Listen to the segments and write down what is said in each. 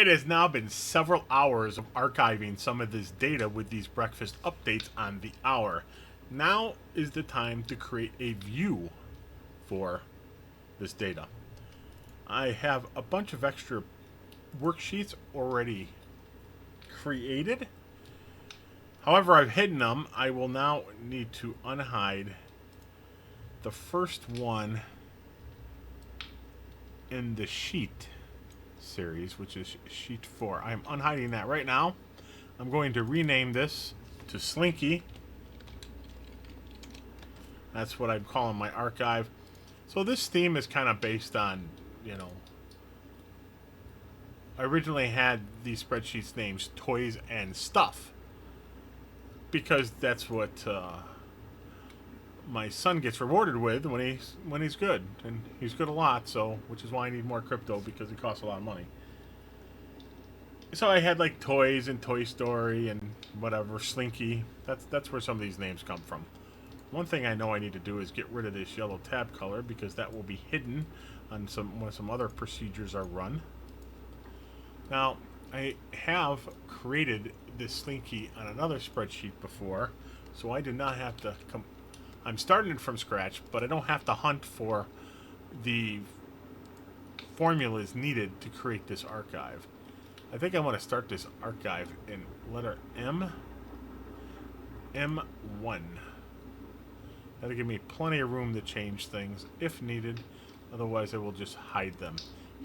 It has now been several hours of archiving some of this data with these breakfast updates on the hour. Now is the time to create a view for this data. I have a bunch of extra worksheets already created. However, I've hidden them. I will now need to unhide the first one in the sheet series, which is sheet 4. I'm unhiding that right now. I'm going to rename this to Slinky. That's what I'm calling my archive. So this theme is kind of based on, I originally had these spreadsheets names Toys and Stuff, because that's what my son gets rewarded with when he's good, and he's good a lot. So, which is why I need more crypto, because it costs a lot of money. So I had like Toys and Toy Story and whatever, Slinky. That's where some of these names come from. One thing I know I need to do is get rid of this yellow tab color, because that will be hidden on when some other procedures are run. Now, I have created this Slinky on another spreadsheet before, so I do not have to I'm starting it from scratch, but I don't have to hunt for the formulas needed to create this archive. I think I want to start this archive in letter M, M1. That'll give me plenty of room to change things if needed. Otherwise, I will just hide them.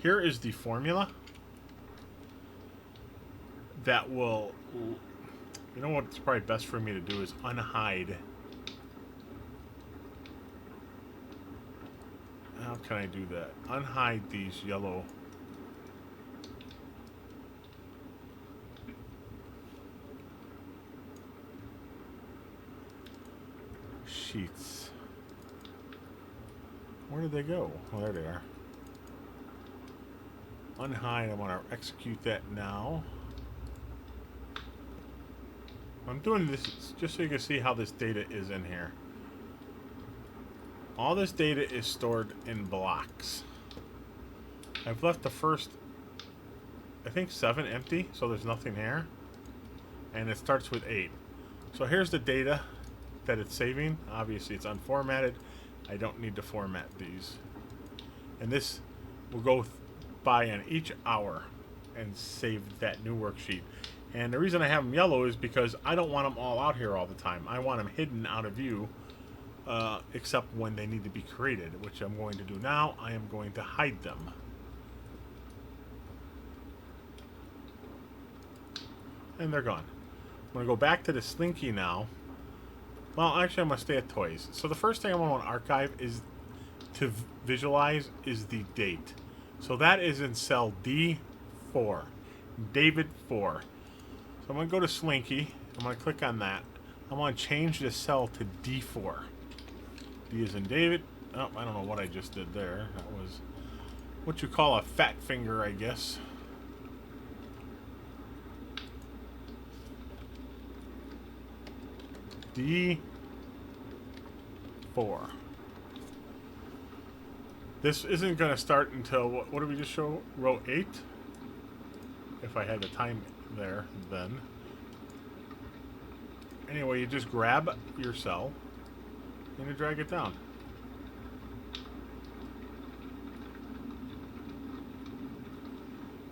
Here is the formula that will... You know what's probably best for me to do is unhide. How can I do that? Unhide these yellow... sheets. Where did they go? Oh, there they are. Unhide. I want to execute that now. I'm doing this just so you can see how this data is in here. All this data is stored in blocks. I've left the first, I think, 7 empty, so there's nothing here. And it starts with 8. So here's the data that it's saving. Obviously, it's unformatted. I don't need to format these. And this will go by on each hour and save that new worksheet. And the reason I have them yellow is because I don't want them all out here all the time. I want them hidden out of view, except when they need to be created, which I'm going to do now. I am going to hide them. And they're gone. I'm going to go back to the Slinky now. Well, actually, I'm going to stay at Toys. So the first thing I want to archive is to visualize is the date. So that is in cell D4. David 4. So I'm going to go to Slinky. I'm going to click on that. I'm going to change the cell to D4. D is in David. Oh, I don't know what I just did there. That was what you call a fat finger, I guess. D4. This isn't going to start until, what did we just show? Row 8? If I had the time there, then. Anyway, you just grab your cell and you drag it down.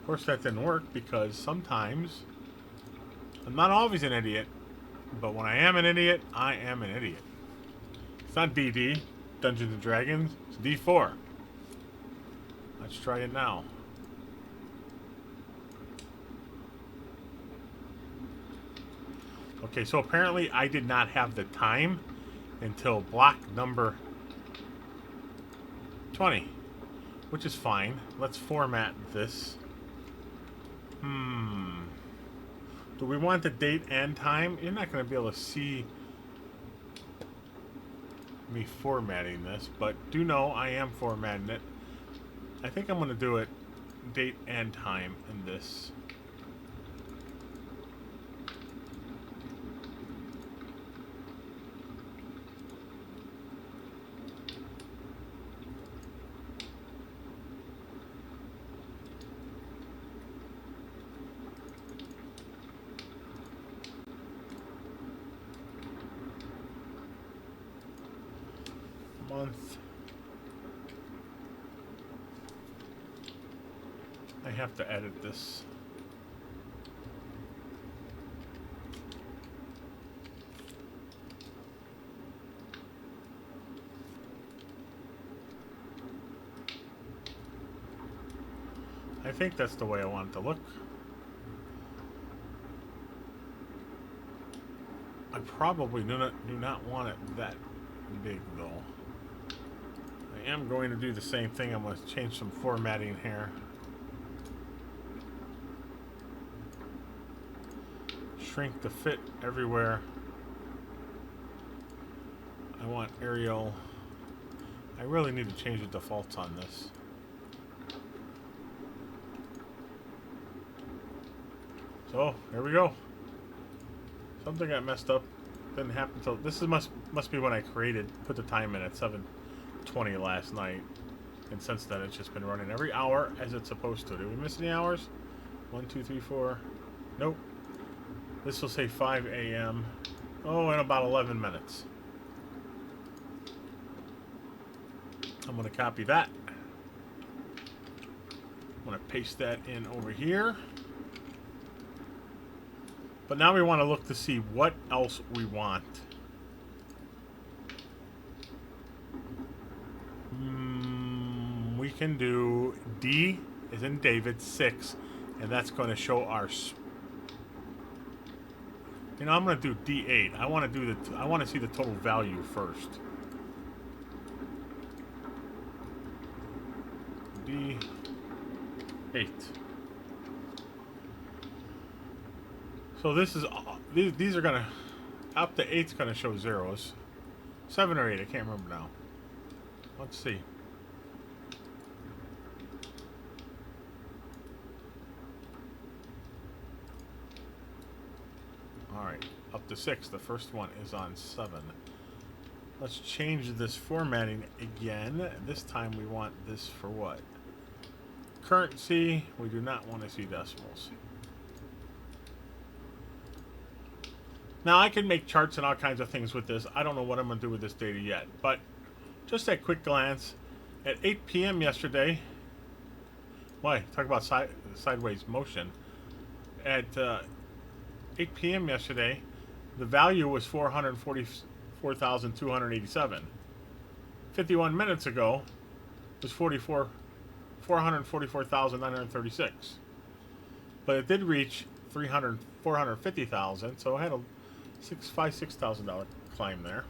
Of course, that didn't work because sometimes, I'm not always an idiot, but when I am an idiot, I am an idiot. It's not DD, Dungeons and Dragons, it's D4. Let's try it now. Okay, so apparently I did not have the time until block number 20, which is fine. Let's format this. Do we want the date and time? You're not going to be able to see me formatting this, but do know I am formatting it. I think I'm going to do it date and time in this. I have to edit this. I think that's the way I want it to look. I probably do not want it that big, though. I am going to do the same thing. I'm going to change some formatting here. Shrink to fit everywhere. I want Arial. I really need to change the defaults on this. So, here we go. Something got messed up. Didn't happen until this is must be when I put the time in at 7:20 last night. And since then it's just been running every hour as it's supposed to. Did we miss any hours? 1, 2, 3, 4. Nope. This will say 5 a.m. Oh, in about 11 minutes. I'm going to copy that. I'm going to paste that in over here. But now we want to look to see what else we want. We can do D as in David 6, and that's going to show our. You know, I'm going to do D8. I want to see the total value first. D8. So this is these are gonna up to 8's gonna show zeros. 7 or 8, I can't remember now. Let's see. Alright, up to 6. The first one is on 7. Let's change this formatting again. This time we want this for what? Currency. We do not want to see decimals. Now, I can make charts and all kinds of things with this. I don't know what I'm going to do with this data yet. But just at quick glance, at 8 p.m. yesterday... Why? Talk about sideways motion. At 8 p.m. yesterday, the value was 444,287. 51 minutes ago, it was 444,936. But it did reach 450,000, so I had a $6,000 climb there.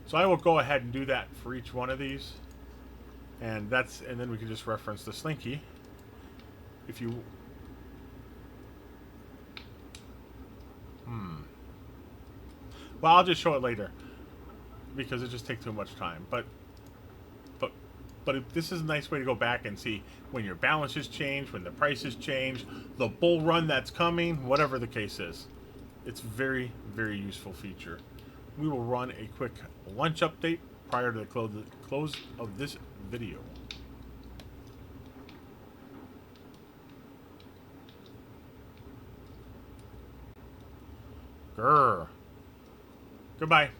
So I will go ahead and do that for each one of these, and then we can just reference the Slinky. If you well, I'll just show it later because it just takes too much time. But this is a nice way to go back and see when your balances change, when the prices change, the bull run that's coming, whatever the case is. It's very, very useful feature. We will run a quick lunch update prior to the close of this video. Grrr. Goodbye.